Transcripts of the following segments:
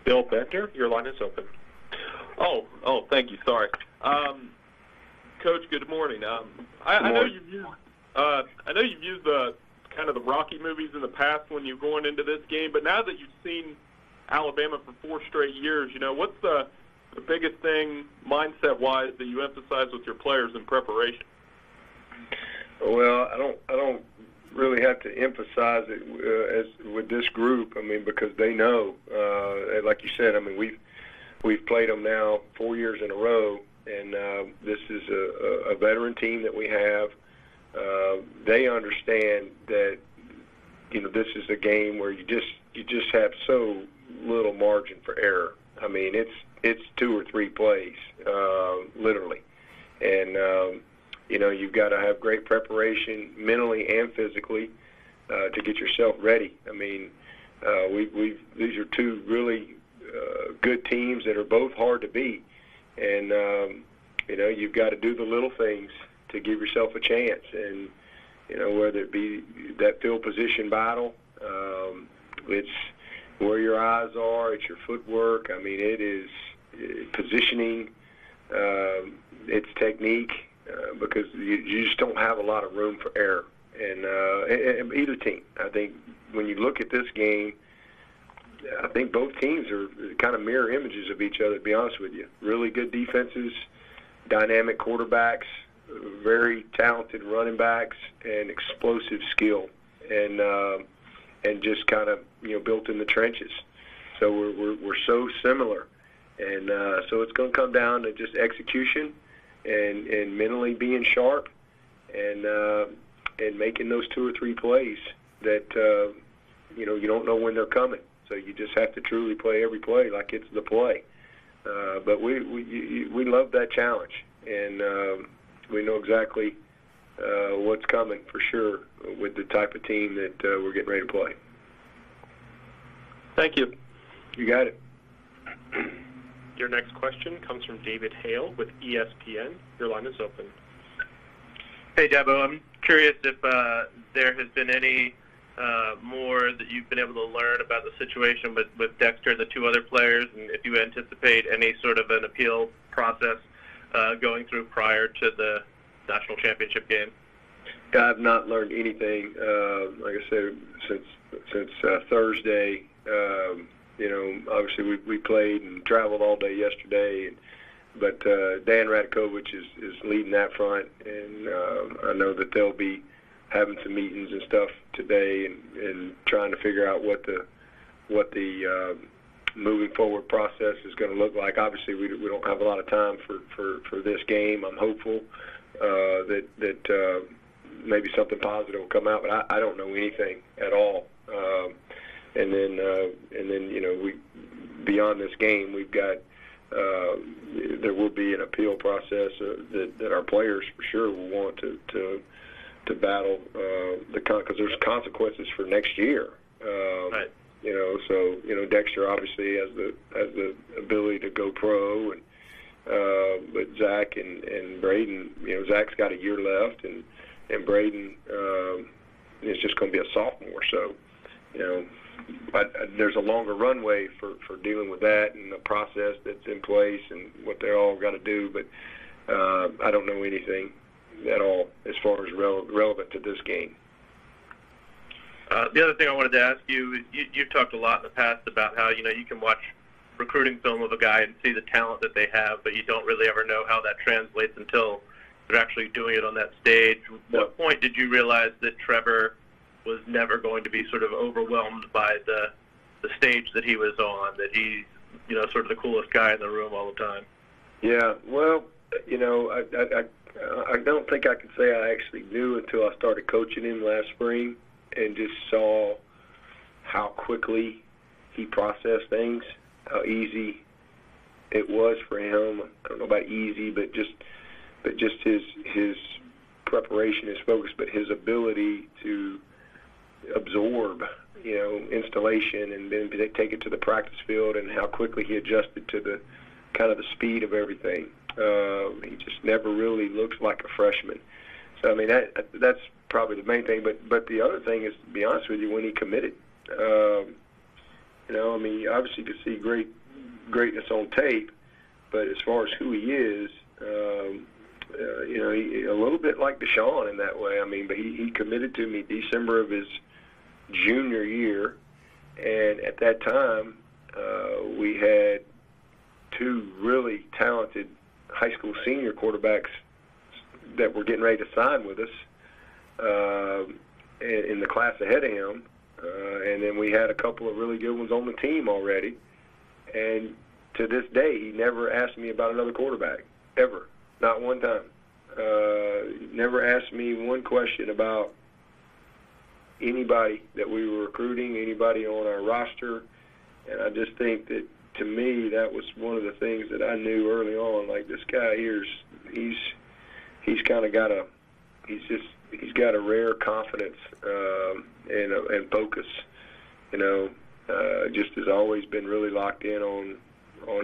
Bill Bender, your line is open. Oh, thank you. Sorry, Coach. Good morning. I know you've used the kind of the Rocky movies in the past when you're going into this game, but now that you've seen Alabama for 4 straight years, what's the biggest thing mindset-wise that you emphasize with your players in preparation? Well, I don't really have to emphasize it as with this group. I mean, because they know, like you said. I mean, we've played them now 4 years in a row, and this is a veteran team that we have. They understand that this is a game where you just have so little margin for error. I mean, it's 2 or 3 plays, literally, and you've got to have great preparation mentally and physically to get yourself ready. I mean, these are 2 really good teams that are both hard to beat, and you've got to do the little things to give yourself a chance, and whether it be that field position battle, it's where your eyes are, it's your footwork. I mean, it is positioning, it's technique, because you just don't have a lot of room for error. And either team, I think, when you look at this game, I think both teams are kind of mirror images of each other, to be honest with you. Really good defenses, dynamic quarterbacks, very talented running backs, and explosive skill, and just kind of built in the trenches. So we're so similar, and so it's going to come down to just execution and mentally being sharp, and making those 2 or 3 plays that you don't know when they're coming. So you just have to truly play every play like it's the play. But we love that challenge, and we know exactly what's coming for sure with the type of team that we're getting ready to play. Thank you. You got it. Your next question comes from David Hale with ESPN. Your line is open. Hey, Dabo. I'm curious if there has been any more that you've been able to learn about the situation with Dexter and the 2 other players, and if you anticipate any sort of an appeal process going through prior to the national championship game. I've not learned anything, like I said, since Thursday. Obviously we played and traveled all day yesterday, but Dan Radakovich is leading that front, and I know that they'll be having some meetings and stuff today and trying to figure out what the moving forward process is going to look like. Obviously, we don't have a lot of time for this game. I'm hopeful that maybe something positive will come out, but I don't know anything at all. And then we beyond this game, we've got there will be an appeal process that our players for sure will want to battle because there's consequences for next year. Right. So Dexter obviously has the ability to go pro, and but Zach and Braden, Zach's got a year left, and Braden is just going to be a sophomore. So there's a longer runway for dealing with that and the process that's in place and what they all got to do. But I don't know anything at all as far as relevant to this game. The other thing I wanted to ask you, you've talked a lot in the past about how, you can watch recruiting film of a guy and see the talent that they have, but you don't really ever know how that translates until they're actually doing it on that stage. What point did you realize that Trevor was never going to be sort of overwhelmed by the stage that he was on, that he's, sort of the coolest guy in the room all the time? Yeah, well, I don't think I can say I actually knew until I started coaching him last spring and just saw how quickly he processed things, how easy it was for him. I don't know about easy, but just his preparation, his focus, but his ability to absorb, installation and then take it to the practice field, and how quickly he adjusted to the kind of the speed of everything. He just never really looks like a freshman. So, I mean, that's probably the main thing. But the other thing is, to be honest with you, when he committed, I mean, you obviously could see greatness on tape, but as far as who he is, he, a little bit like Deshaun in that way. I mean, but he committed to me December of his junior year, and at that time we had two really talented high school senior quarterbacks that were getting ready to sign with us in the class ahead of him, and then we had a couple of really good ones on the team already. And to this day, he never asked me about another quarterback, ever, not one time. Never asked me one question about anybody that we were recruiting, anybody on our roster. And I just think that, to me, that was one of the things that I knew early on. Like, this guy he's kind of got he's got a rare confidence and focus. Just has always been really locked in on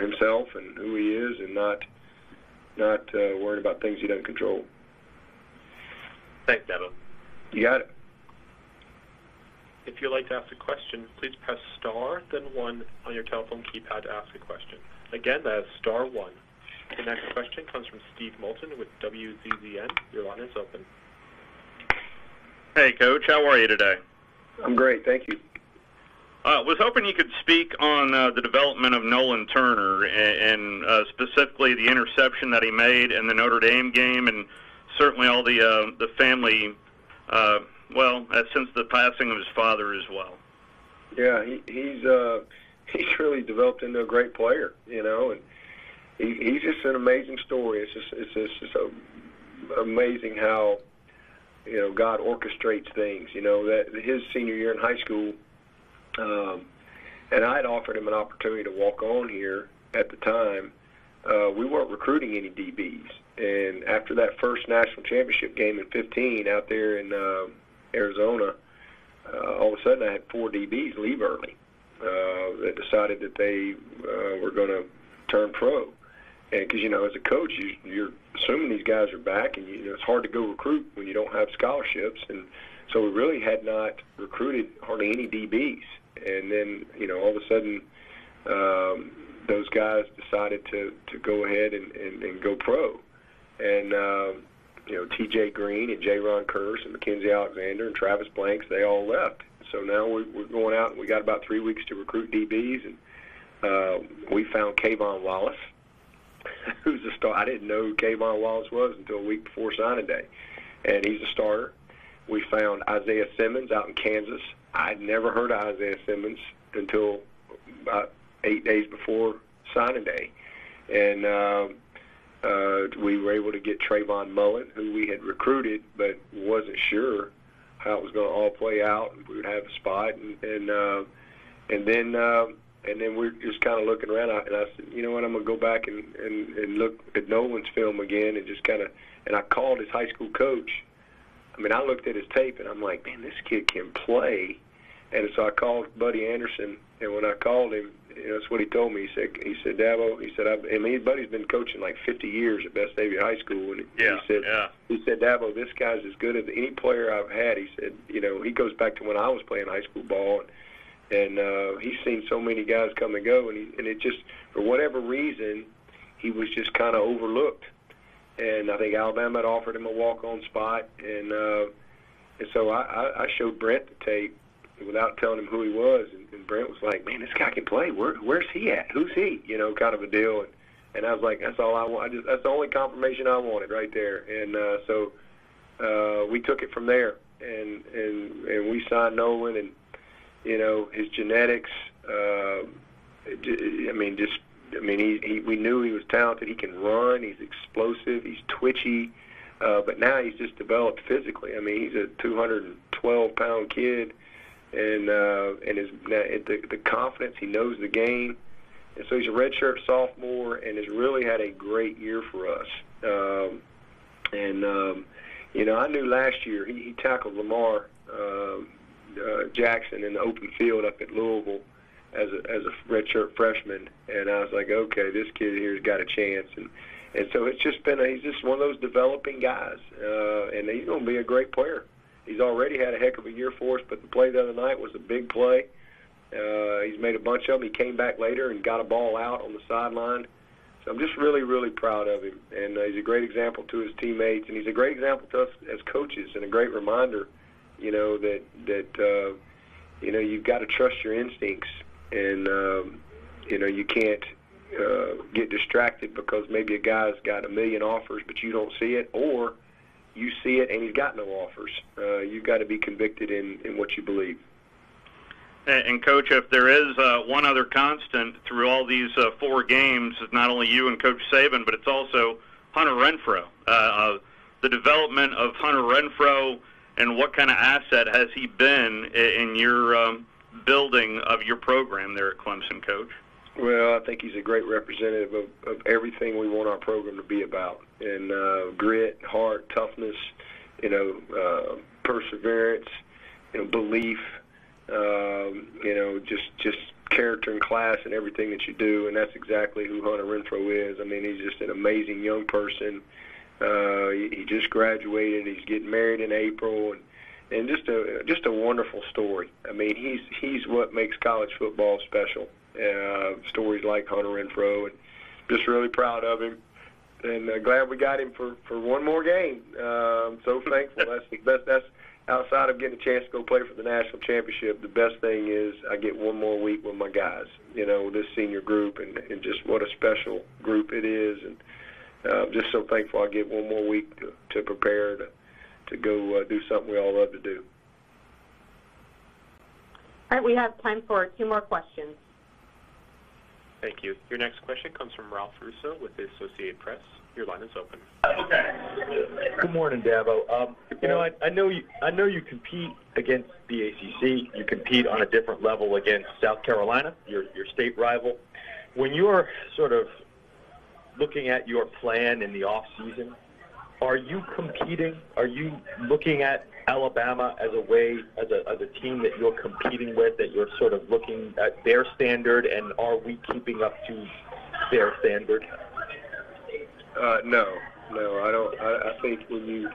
himself and who he is, and not worrying about things he doesn't control. Thanks, Dabo. You got it. If you'd like to ask a question, please press star, then 1 on your telephone keypad to ask a question. Again, that is star 1. The next question comes from Steve Moulton with WZZN. Your line is open. Hey, Coach. How are you today? I'm great. Thank you. Was hoping you could speak on the development of Nolan Turner and specifically the interception that he made in the Notre Dame game, and certainly all the family, since the passing of his father as well. Yeah, he's really developed into a great player, and he's just an amazing story. It's just amazing how God orchestrates things. That his senior year in high school. And I had offered him an opportunity to walk on here at the time. We weren't recruiting any DBs. And after that first national championship game in 2015 out there in Arizona, all of a sudden I had 4 DBs leave early that decided that they were going to turn pro. And because, as a coach, you're assuming these guys are back, and it's hard to go recruit when you don't have scholarships. And so we really had not recruited hardly any DBs. And then, all of a sudden, those guys decided to go ahead and go pro. And, T.J. Green and J. Ron Curse and Mackenzie Alexander and Travis Blanks, they all left. So now we're going out, and we got about 3 weeks to recruit DBs. And we found Kayvon Wallace, who's a star. I didn't know who Kayvon Wallace was until a week before signing day. And he's a starter. We found Isaiah Simmons out in Kansas. I'd never heard of Isaiah Simmons until about 8 days before signing day. And we were able to get Trayvon Mullen, who we had recruited but wasn't sure how it was going to all play out, and we would have a spot. And then we're just kind of looking around, and I said, you know what, I'm going to go back and look at Nolan's film again, and just kind of – and I called his high school coach. I mean, I looked at his tape, and I'm like, man, this kid can play. And so I called Buddy Anderson, and when I called him, that's what he told me. He said, Dabo, his buddy's been coaching like 50 years at Vestavia High School, and he said, Dabo, this guy's as good as any player I've had. He said, he goes back to when I was playing high school ball, and he's seen so many guys come and go, and it just, for whatever reason, he was just kind of overlooked. And I think Alabama had offered him a walk-on spot, and so I showed Brent the tape without telling him who he was, and Brent was like, man, this guy can play. Where's he at? Who's he? Kind of a deal. And I was like, that's all I want. That's the only confirmation I wanted right there. And so we took it from there, and we signed Nolan, and his genetics. We knew he was talented. He can run. He's explosive. He's twitchy. But now he's just developed physically. I mean, he's a 212-pound kid, and the confidence. He knows the game, and so he's a redshirt sophomore, and has really had a great year for us. I knew last year he tackled Lamar Jackson in the open field up at Louisville as a redshirt freshman, and I was like, okay, this kid here's got a chance, and so it's just been he's just one of those developing guys, and he's going to be a great player. He's already had a heck of a year for us, but the play the other night was a big play, He's made a bunch of them. He came back later and got a ball out on the sideline. So I'm just really, really proud of him. And he's a great example to his teammates, and he's a great example to us as coaches, and a great reminder, that you've got to trust your instincts, and you can't get distracted because maybe a guy's got a million offers but you don't see it, or you see it and he's got no offers. You've got to be convicted in what you believe. And Coach, if there is one other constant through all these 4 games, it's not only you and Coach Saban, but it's also Hunter Renfrow. The development of Hunter Renfrow, and what kind of asset has he been in your building of your program there at Clemson, Coach? Well, I think he's a great representative of everything we want our program to be about. And grit, heart, toughness, perseverance, belief, just character and class and everything that you do. And that's exactly who Hunter Renfrow is. I mean, he's just an amazing young person. He just graduated. He's getting married in April, and just a wonderful story. I mean, he's what makes college football special. Stories like Hunter Renfrow, and just really proud of him, and glad we got him for one more game. I'm so thankful. That's the best. That's outside of getting a chance to go play for the national championship. The best thing is I get one more week with my guys. This senior group, and just what a special group it is, and I'm just so thankful I get one more week to prepare to go do something we all love to do. All right, we have time for 2 more questions. Thank you. Your next question comes from Ralph Russo with the Associated Press. Your line is open. Good morning, Dabo. I know you compete against the ACC. You compete on a different level against South Carolina, your state rival. When you're sort of looking at your plan in the off season, are you competing? Are you looking at Alabama as a team that you're competing with, that you're sort of looking at their standard, and are we keeping up to their standard? No, I don't. I think when you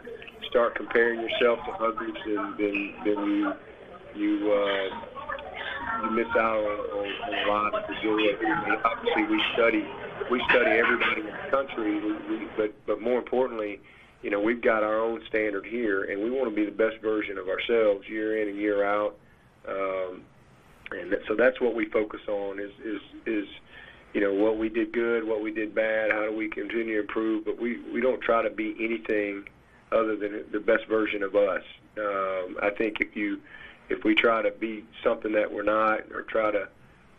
start comparing yourself to others, then you miss out on a lot of the joy. Obviously, we study everybody in the country, but more importantly, we've got our own standard here, and we want to be the best version of ourselves year in and year out. So that's what we focus on is what we did good, what we did bad, how do we continue to improve. But we don't try to be anything other than the best version of us. I think if we try to be something that we're not, or try to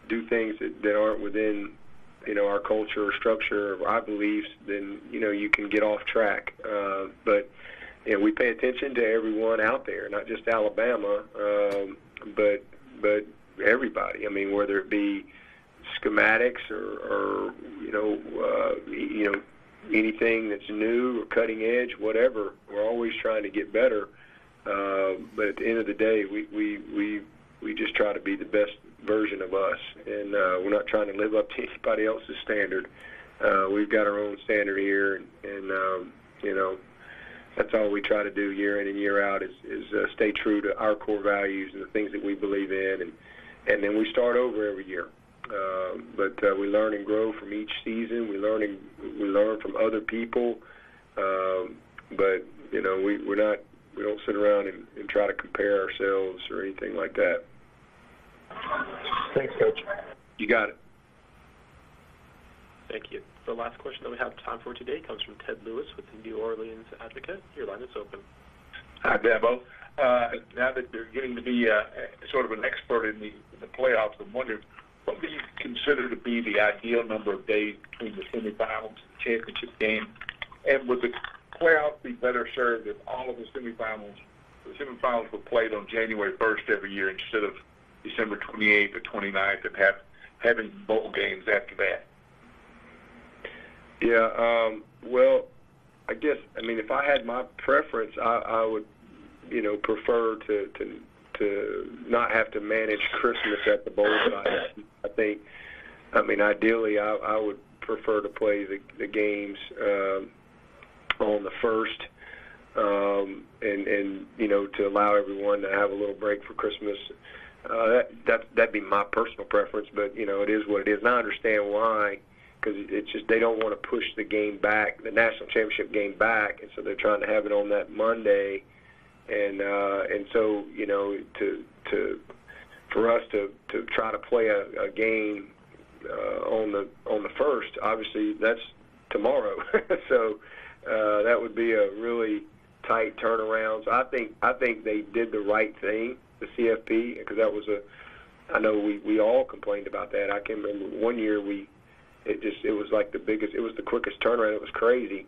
do things that aren't within our culture or structure or our beliefs, then you can get off track. But we pay attention to everyone out there, not just Alabama, but everybody. I mean, whether it be schematics or anything that's new or cutting edge, whatever. We're always trying to get better. But at the end of the day, we just try to be the best version of us, and we're not trying to live up to anybody else's standard. We've got our own standard here, and that's all we try to do year in and year out is stay true to our core values and the things that we believe in, and then we start over every year. But we learn and grow from each season. We learn from other people, but we don't sit around and try to compare ourselves or anything like that. Thanks, Coach. You got it. Thank you. The last question that we have time for today comes from Ted Lewis with the New Orleans Advocate. Your line is open. Hi, Dabo. Now that you're getting to be sort of an expert in the playoffs, I'm wondering, what do you consider to be the ideal number of days between the semifinals and the championship game? And would the playoffs be better served if all of the semifinals were played on January 1st every year instead of December 28th or 29th, and having bowl games after that? Yeah, well, I guess, if I had my preference, I would, prefer to not have to manage Christmas at the bowl site. I think, ideally, I would prefer to play the games on the 1st, and to allow everyone to have a little break for Christmas. That'd be my personal preference, but it is what it is. And I understand why, because it's just they don't want to push the game back, the national championship game back, and so they're trying to have it on that Monday, and so for us to try to play a game on the first, obviously that's tomorrow, so that would be a really tight turnaround. So I think they did the right thing, the CFP, because that was I know we all complained about that. I can remember one year it was like it was the quickest turnaround. It was crazy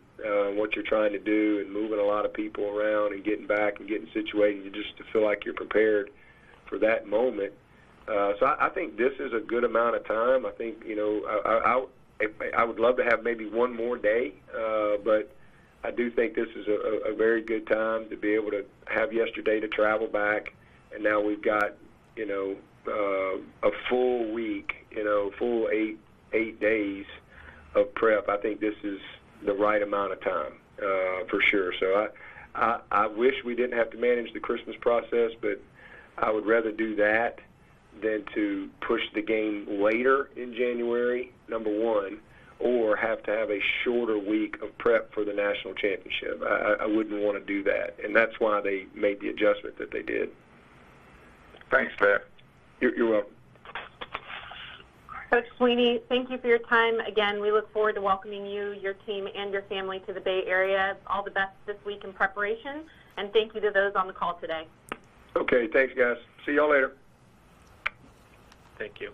what you're trying to do and moving a lot of people around and getting back and getting situated just to feel like you're prepared for that moment. So I think this is a good amount of time. I think I would love to have maybe one more day, but I do think this is a very good time to be able to have yesterday to travel back, and now we've got a full week, full eight days of prep. I think this is the right amount of time for sure. So I wish we didn't have to manage the Christmas process, but I would rather do that than to push the game later in January, number one, or have to have a shorter week of prep for the national championship. I wouldn't want to do that, and that's why they made the adjustment that they did. Thanks, Pat. You're welcome. Coach Swinney, thank you for your time. Again, we look forward to welcoming you, your team, and your family to the Bay Area. All the best this week in preparation, and thank you to those on the call today. Okay, thanks, guys. See y'all later. Thank you.